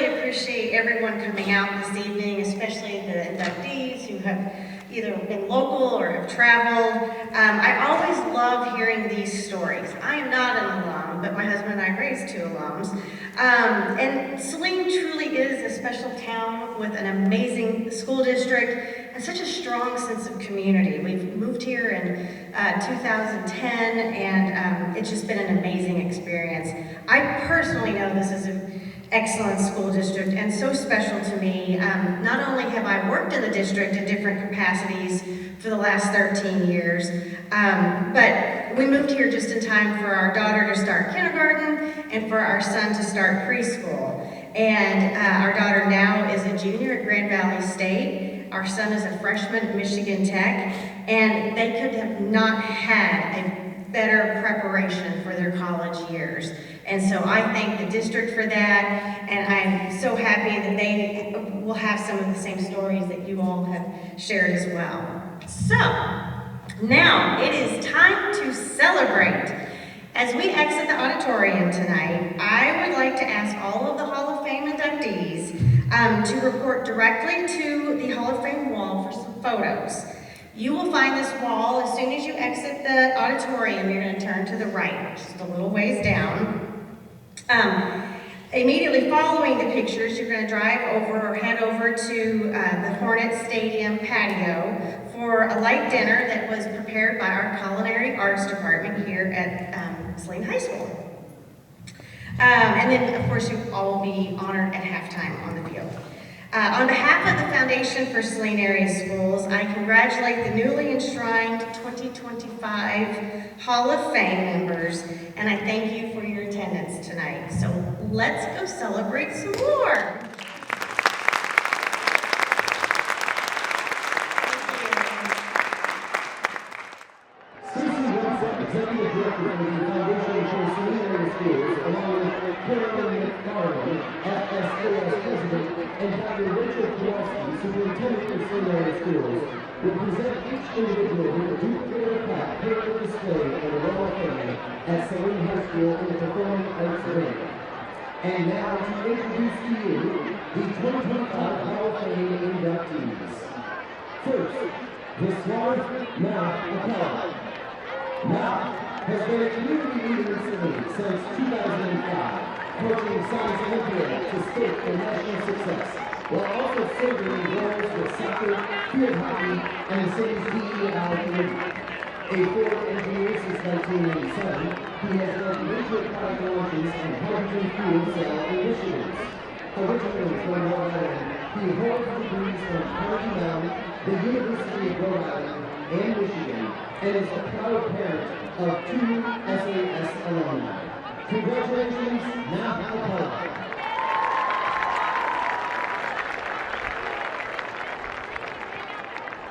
Appreciate everyone coming out this evening, especially the inductees who have either been local or have traveled. I always love hearing these stories. I am not an alum, but my husband and I raised 2 alums. And Saline truly is a special town with an amazing school district, and such a strong sense of community. We've moved here in 2010, and it's just been an amazing experience. I personally know this is an excellent school district and so special to me. Not only have I worked in the district in different capacities for the last 13 years, but we moved here just in time for our daughter to start kindergarten and for our son to start preschool. And our daughter now is a junior at Grand Valley State. Our son is a freshman at Michigan Tech, and they could have not had a better preparation for their college years. And so I thank the district for that, and I'm so happy that they will have some of the same stories that you all have shared as well. So, now it is time to celebrate. As we exit the auditorium tonight, I would like to ask all of the Hall of Fame inductees to report directly to the Hall of Fame wall for some photos. You will find this wall as soon as you exit the auditorium. You're going to turn to the right, just a little ways down. Immediately following the pictures, you're going to drive over or head over to the Hornet Stadium patio for a light dinner that was prepared by our Culinary Arts Department here at Saline High School. And then, of course, you all will be honored at halftime on the field. On behalf of the Foundation for Saline Area Schools, I congratulate the newly enshrined 2025 Hall of Fame members, and I thank you for your attendance tonight. So let's go celebrate some more. Executive Director of the Foundation for Saline Area Schools, along with Carolyn McFarland, FSAS President, and Dr. Rachel Kowalski, Superintendent of Saline Area Schools, will present each individual with a duplicate plaque permanently displayed on the wall of fame at Saline High School in the Performing Arts Wing. And now to introduce to you the 2025 Hall of Fame inductees. First, Viswanath Akella. Matt has been a community leader in Saline since 2005, coaching Science Olympiad to state and national success, while also serving in roles with soccer, field hockey, and the city's DEI committee. A Ford engineer since 1987, he has led major product launches and hydrogen fuel cell initiatives. Originally from Rhode Island, he holds degrees from Carnegie Mellon, the University of Rhode Island, and Michigan, and is a proud parent of 2 SAS alumni. Congratulations, Matt Akella.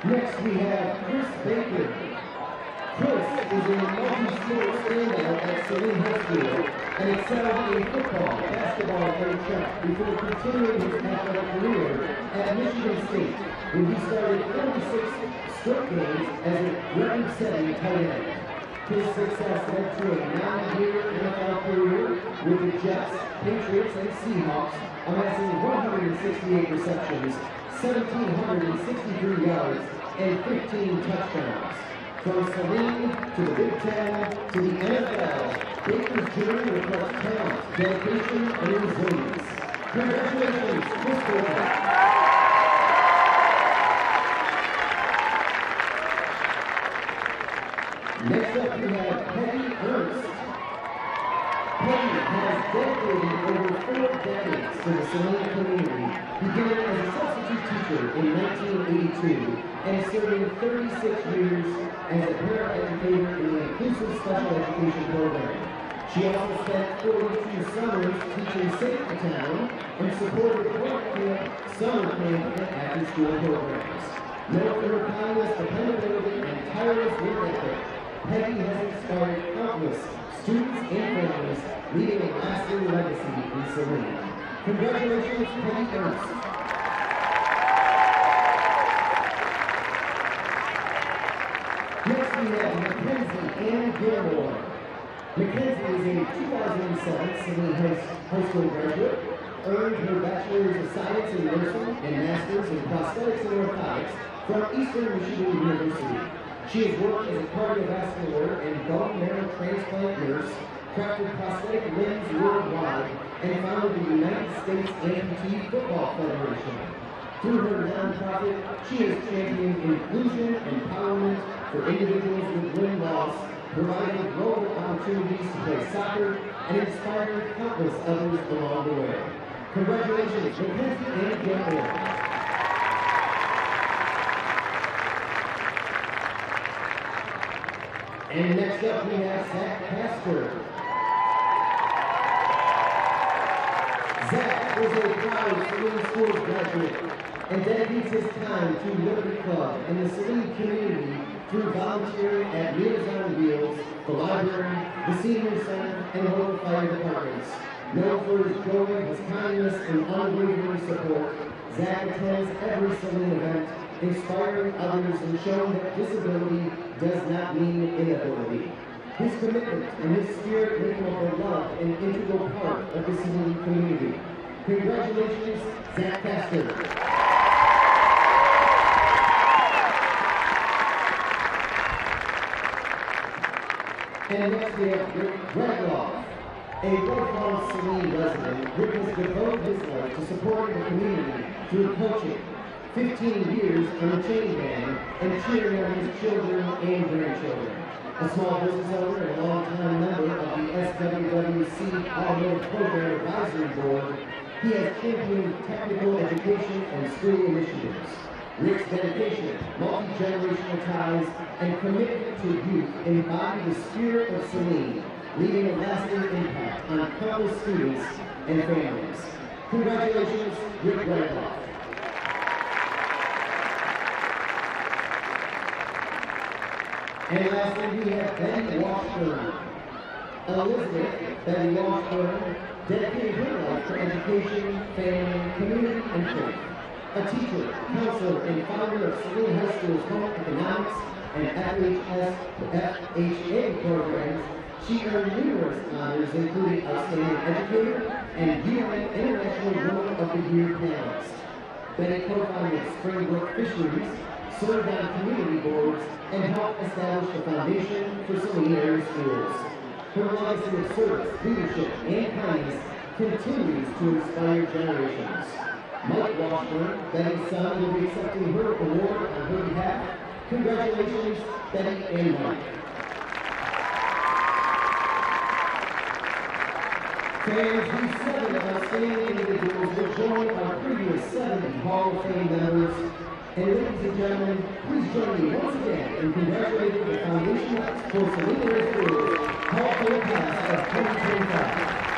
Next we have Chris Baker. Chris is a multi-sport standout at Saline High School and excelled in football, basketball, and track before continuing his athletic career at Michigan State, where he started 46 straight games as a record-setting tight end. His success led to a 9-year NFL career with the Jets, Patriots, and Seahawks, amassing 168 receptions, 1,763 yards, and 15 touchdowns. From Saline to the Big Ten to the NFL, Baker's journey reflects talent, dedication, and resilience. Congratulations, Chris Baker. Next up, we have Peggy Ernst. Peggy has dedicated over 4 decades to the Saline community, beginning as a substitute teacher in 1982 and serving 36 years as a paraeducator in the Inclusive Special Education Program. She also spent 42 summers teaching Safety Town and supported Work Camp, Summer Camp, and after-school programs. Known for her kindness, dependability, and tireless work ethic, Peggy has inspired countless students and families, leaving a lasting legacy in Saline. Congratulations, Peggy Ernst. Next we have Mackenzie Ann Gilmore. Mackenzie is a 2007 Saline High School graduate, earned her Bachelor's of Science in Nursing and Master's in Prosthetics and Orthotics from Eastern Michigan University. She has worked as a cardiovascular and bone marrow transplant nurse, crafted prosthetic limbs worldwide, and founded the United States Amputee Football Federation. Through her nonprofit, she has championed inclusion and empowerment for individuals with limb loss, providing global opportunities to play soccer, and inspiring countless others along the way. Congratulations, Mackenzie and Gabriel. And next up we have Zach Casper. Zach is a proud Saline Schools graduate and dedicates his time to Liberty Club and the Saline community through volunteering at Meals on Wheels, the library, the senior center, and local fire departments. Known for his joy, his kindness, and unwavering support, Zach attends every Saline event, inspiring others and showing that disability does not mean inability. His commitment and his spirit make him a beloved and integral part of the Saline community. Congratulations, Zach Casper. And next we have Rick Bregloff. A lifelong Saline resident, Rick has devoted his life to supporting the community through coaching, 15 years on the chain band, and cheering on his children and grandchildren. A small business owner and a longtime member of the SWWC Automotive Program Advisory Board, he has championed technical education and school initiatives. Rick's dedication, multi-generational ties, and commitment to youth embody the spirit of Saline, leaving a lasting impact on countless students and families. Congratulations, Rick Bregloff. And lastly, we have Betty Washburn. Elizabeth Betty Washburn dedicated her life to education, family, community, and faith. A teacher, counselor, and founder of Saline High School's Home Economics and FHA programs, she earned numerous honors, including Outstanding Educator and UN International Woman of the Year panelist. Betty co-founded Springbrook Fisheries, served on community boards, and helped establish the foundation for Saline area schools. Her legacy of service, leadership, and kindness continues to inspire generations. Mike Washburn, Betty's son, will be accepting her award on her behalf. Congratulations, Betty and Mike. Fans, these 7 outstanding individuals will join our previous 70 Hall of Fame members. And ladies and gentlemen, please join me once again in congratulating the Foundation for Saline Area Schools Hall of Fame class of 2025.